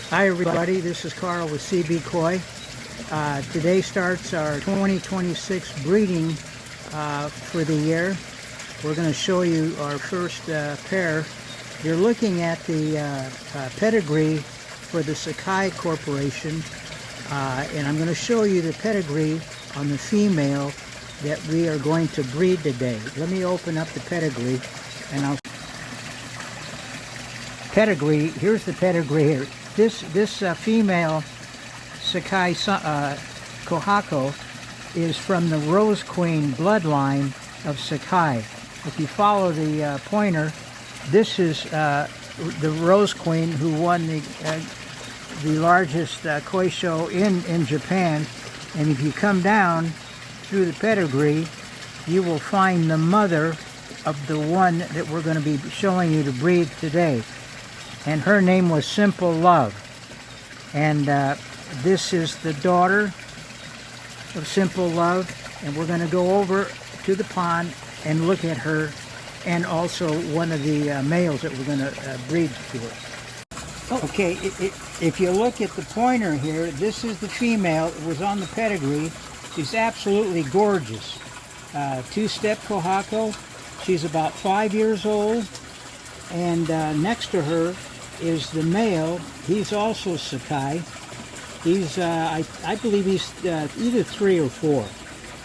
Hi everybody, this is Carl with CB Koi. Today starts our 2026 breeding for the year. We're going to show you our first pair. You're looking at the pedigree for the Sakai Corporation, and I'm going to show you the pedigree on the female that we are going to breed today. Let me open up the pedigree and I'll pedigree. Here's the pedigree here. This female Sakai Kohako is from the Rose Queen bloodline of Sakai. If you follow the pointer, this is the Rose Queen who won the largest koi show in Japan. And if you come down through the pedigree, you will find the mother of the one that we're going to be showing you to breed today. And her name was Simple Love. And this is the daughter of Simple Love. And we're going to go over to the pond and look at her, and also one of the males that we're going to breed to her. Okay, if you look at the pointer here, this is the female. It was on the pedigree. She's absolutely gorgeous. Two-step Kohako. She's about 5 years old. And next to her is the male. He's also Sakai. He's, I believe he's either 3 or 4.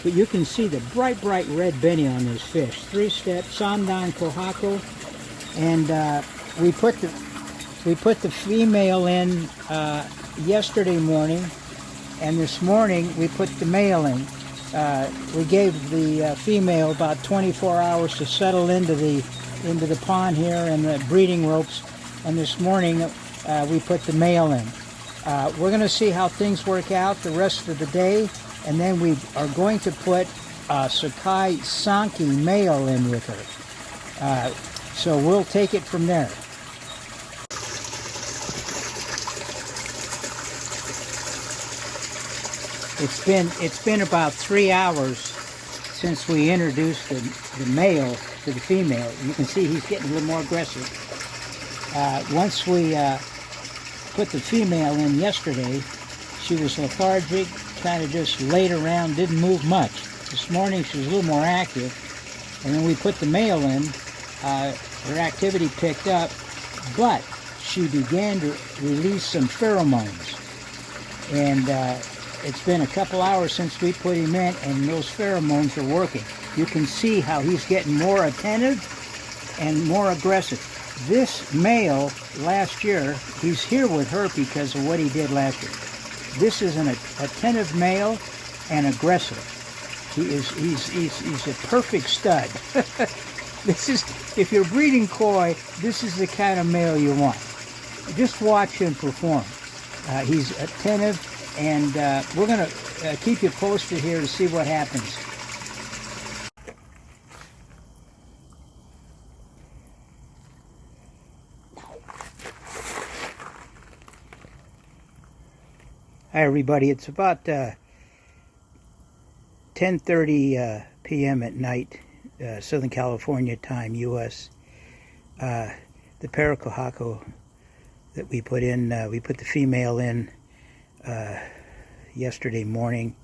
But you can see the bright red belly on this fish. 3-step Sandan Kohako. And we put the female in yesterday morning, and this morning we put the male in. We gave the female about 24 hours to settle into the pond here and the breeding ropes, and this morning we put the male in. We're going to see how things work out the rest of the day, and then we are going to put Sakai Sanki male in with her. So we'll take it from there. It's been about 3 hours since we introduced the male to the female. You can see he's getting a little more aggressive. Once we put the female in yesterday, she was lethargic, kind of just laid around, didn't move much. This morning she was a little more active, and when we put the male in, her activity picked up, but she began to release some pheromones. And it's been a couple hours since we put him in, and those pheromones are working. You can see how he's getting more attentive and more aggressive. This male last year, he's here with her because of what he did last year. This is an attentive male and aggressive. He's a perfect stud. This is, if you're breeding koi, this is the kind of male you want. Just watch him perform. He's attentive, and we're going to keep you posted here to see what happens. Hi everybody, it's about 10:30 p.m. at night, Southern California time, U.S. The Parakohako that we put in, we put the female in yesterday morning,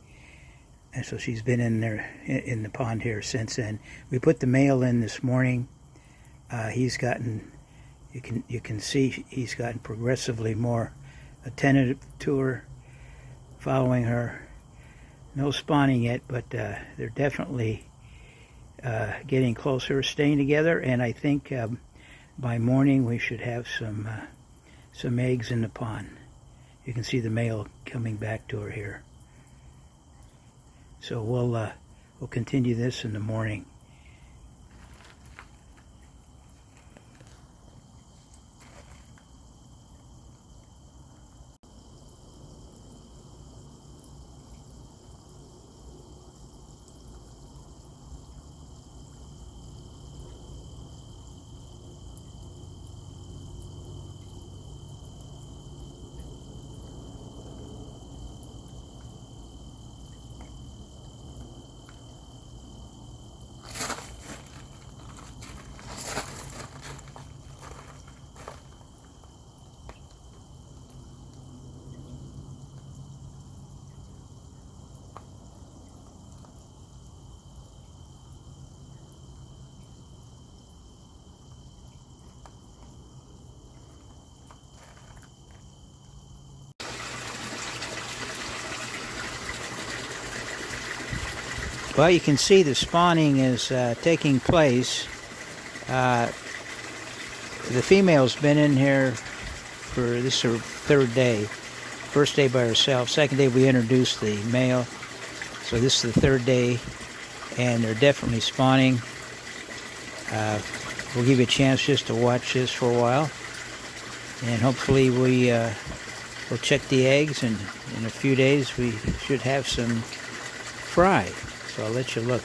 and so she's been in there in the pond here since then. We put the male in this morning. He's gotten, you can see he's gotten progressively more attentive to her, following her. No spawning yet, but they're definitely getting closer, staying together, and I think by morning we should have some eggs in the pond. You can see the male coming back to her here. So we'll continue this in the morning. Well, you can see the spawning is taking place. The female's been in here for this is her third day. First day by herself. Second day we introduced the male. So this is the third day, and they're definitely spawning. We'll give you a chance just to watch this for a while, and hopefully we'll check the eggs, and in a few days we should have some fry. So I'll let you look.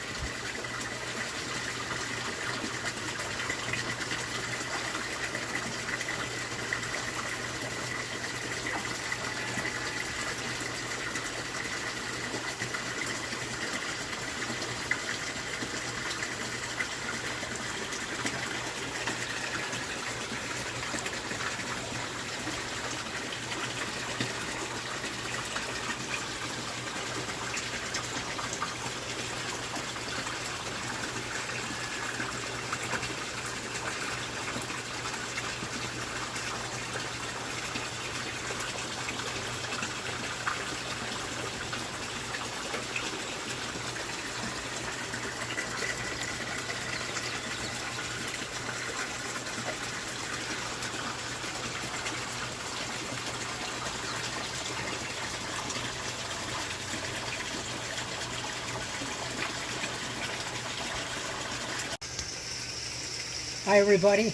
Hi everybody,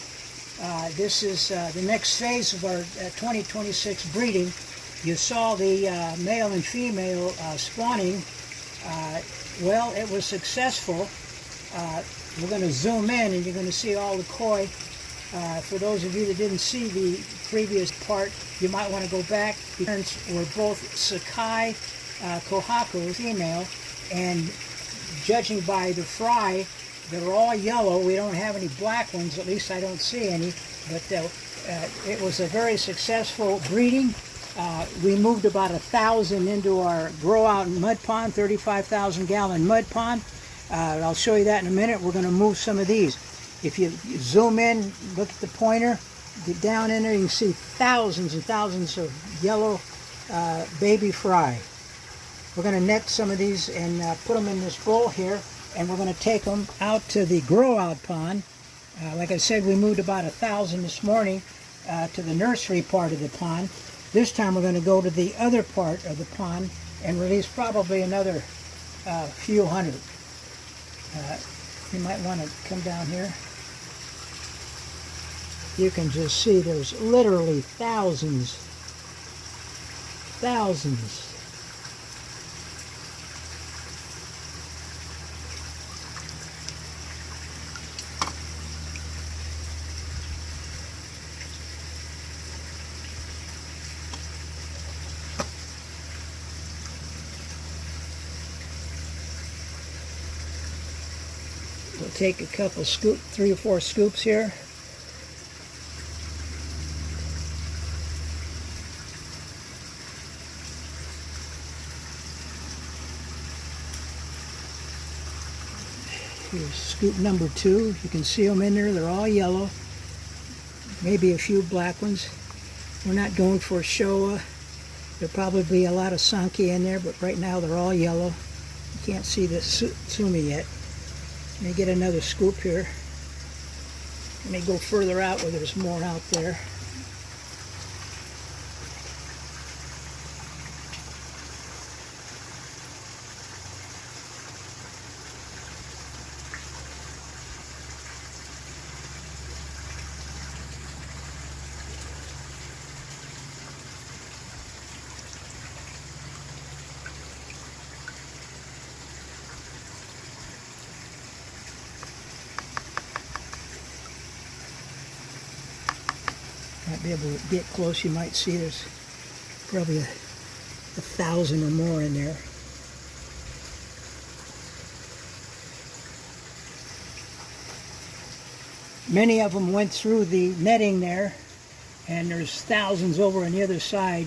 this is the next phase of our 2026 breeding. You saw the male and female spawning. Well, it was successful. We're going to zoom in and you're going to see all the koi. For those of you that didn't see the previous part, you might want to go back. The parents were both Sakai Kohako female, and judging by the fry, they're all yellow. We don't have any black ones, at least I don't see any, but it was a very successful breeding. We moved about 1,000 into our grow out mud pond, 35,000 gallon mud pond. I'll show you that in a minute. We're going to move some of these. If you zoom in, look at the pointer, get down in there, you can see thousands and thousands of yellow baby fry. We're going to net some of these and put them in this bowl here, and we're going to take them out to the grow out pond. Like I said, we moved about 1,000 this morning to the nursery part of the pond. This time we're going to go to the other part of the pond and release probably another few hundred. You might want to come down here. You can just see there's literally thousands. We'll take a couple 3 or 4 scoops here. Here's scoop number 2. You can see them in there. They're all yellow. Maybe a few black ones. We're not going for Showa. There'll probably be a lot of Sakai in there, but right now they're all yellow. You can't see the Tsumi yet. Let me get another scoop here. Let me go further out where there's more out there. Might be able to get close. You might see there's probably 1,000 or more in there. Many of them went through the netting there, and there's thousands over on the other side.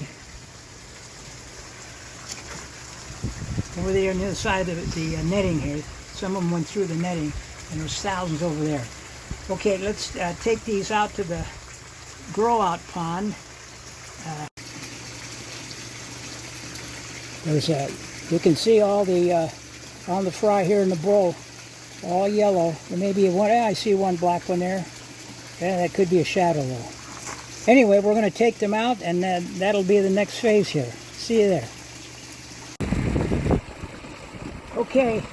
Over there on the other side of the netting here. Some of them went through the netting, and there's thousands over there. Okay, let's take these out to the grow out pond. You can see all the on the fry here in the bowl. All yellow. There may be one. I see one black one there. Yeah, that could be a shadow though. Anyway, we're going to take them out, and that'll be the next phase here. See you there. Okay,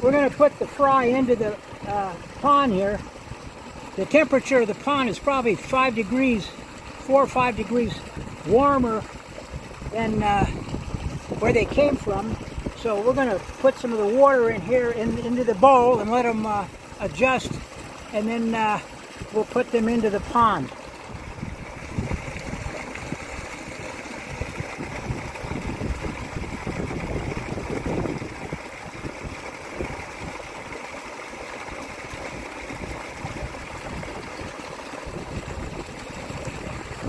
we're going to put the fry into the pond here. The temperature of the pond is probably 4 or 5 degrees warmer than where they came from. So we're going to put some of the water in here into the bowl and let them adjust, and then we'll put them into the pond.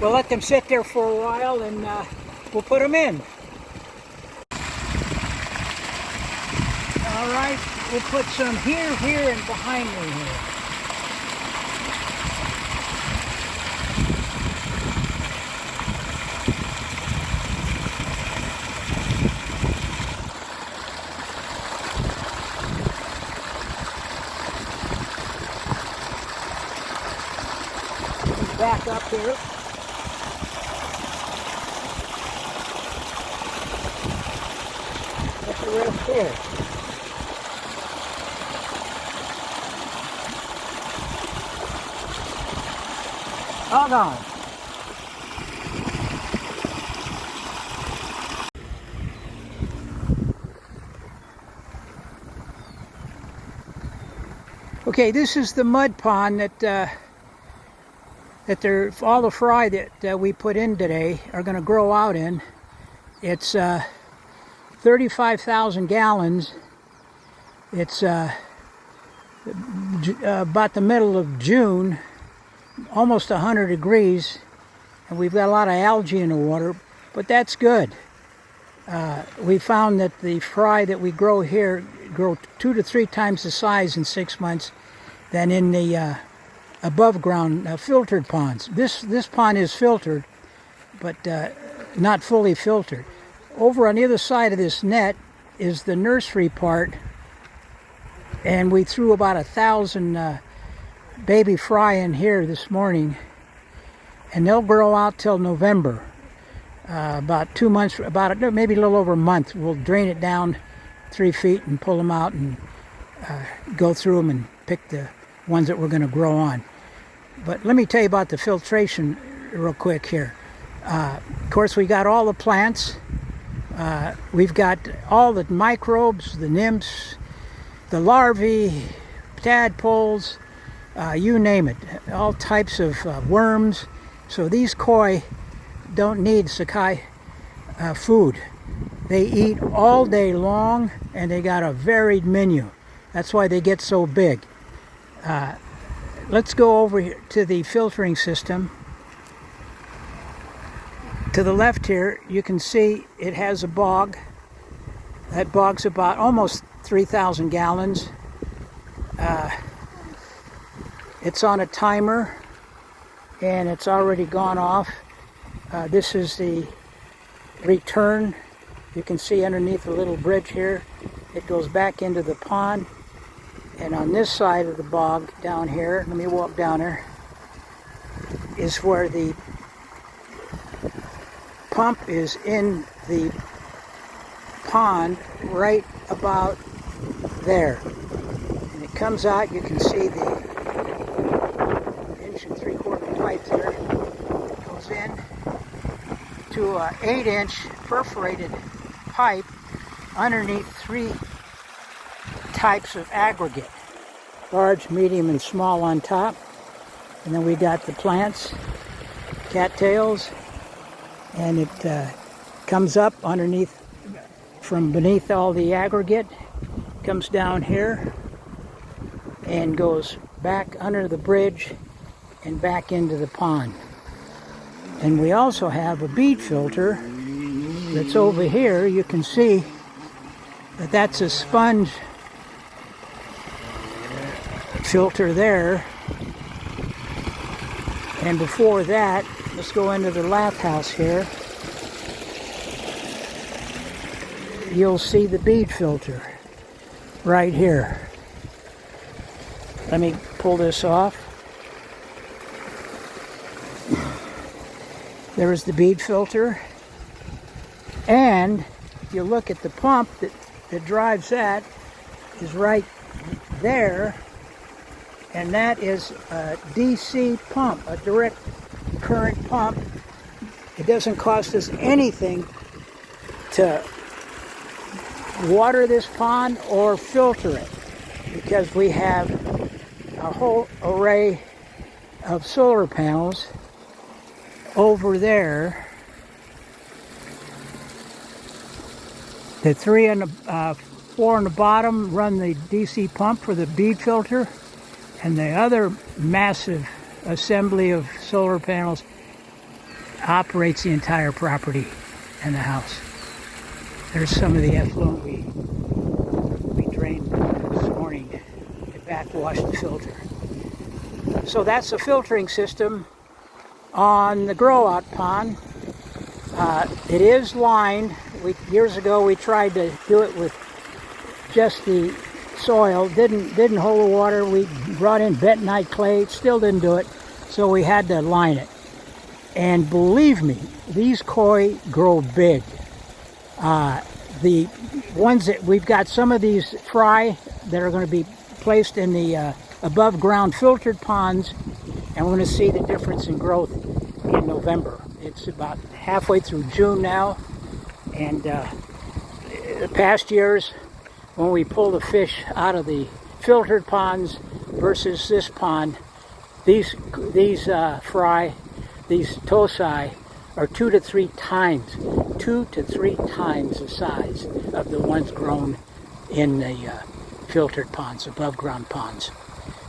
We'll let them sit there for a while, and we'll put them in. All right, we'll put some here, and behind me here. Back up here. Put the rest here. Hold on. Okay, this is the mud pond that all the fry that we put in today are going to grow out in. It's 35,000 gallons. It's about the middle of June, almost 100 degrees, and we've got a lot of algae in the water, but that's good. We found that the fry that we grow here grow 2 to 3 times the size in 6 months than in the above ground filtered ponds. This pond is filtered, but not fully filtered. Over on the other side of this net is the nursery part, and we threw about 1,000 baby fry in here this morning, and they'll grow out till November. About 2 months, maybe a little over a month. We'll drain it down 3 feet and pull them out and go through them and pick the ones that we're going to grow on. But let me tell you about the filtration real quick here. Of course, we got all the plants. We've got all the microbes, the nymphs, the larvae, tadpoles, you name it. All types of worms. So these koi don't need Sakai food. They eat all day long, and they got a varied menu. That's why they get so big. Let's go over here to the filtering system. To the left here, you can see it has a bog. That bog's about almost 3,000 gallons. It's on a timer, and it's already gone off. This is the return. You can see underneath the little bridge here, it goes back into the pond. And on this side of the bog down here, let me walk down there, is where the pump is in the pond, right about there. And it comes out, you can see the 1 3/4 pipe there. It goes in to an 8-inch perforated pipe underneath 3 types of aggregate, large, medium, and small on top. And then we got the plants, cattails, and it comes up underneath, from beneath all the aggregate, comes down here and goes back under the bridge and back into the pond. And we also have a bead filter that's over here. You can see that that's a sponge filter there. And before that, let's go into the lath house here. You'll see the bead filter. right here. Let me pull this off. There is the bead filter. And if you look at the pump that drives that, is right there. And that is a DC pump, a direct current pump. It doesn't cost us anything to water this pond or filter it, because we have a whole array of solar panels over there. The 3 and the 4 on the bottom run the DC pump for the bead filter, and the other massive assembly of solar panels operates the entire property and the house. There's some of the effluent we drained this morning to backwash the filter. So that's the filtering system on the grow-out pond. It is lined. Years ago we tried to do it with just the soil. Didn't hold the water. We brought in bentonite clay. It still didn't do it. So we had to line it. And believe me, these koi grow big. The ones that we've got, some of these fry that are going to be placed in the above ground filtered ponds, and we're going to see the difference in growth in November. It's about halfway through June now, and the past years when we pull the fish out of the filtered ponds versus this pond, these fry, these tosi, are 2 to 3 times the size of the ones grown in the filtered ponds, above ground ponds.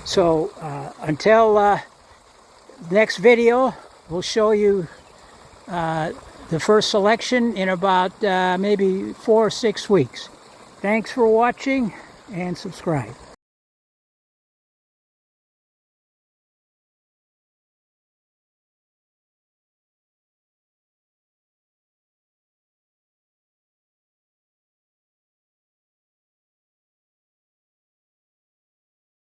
So until next video, we'll show you the first selection in about maybe 4 or 6 weeks. Thanks for watching, and subscribe.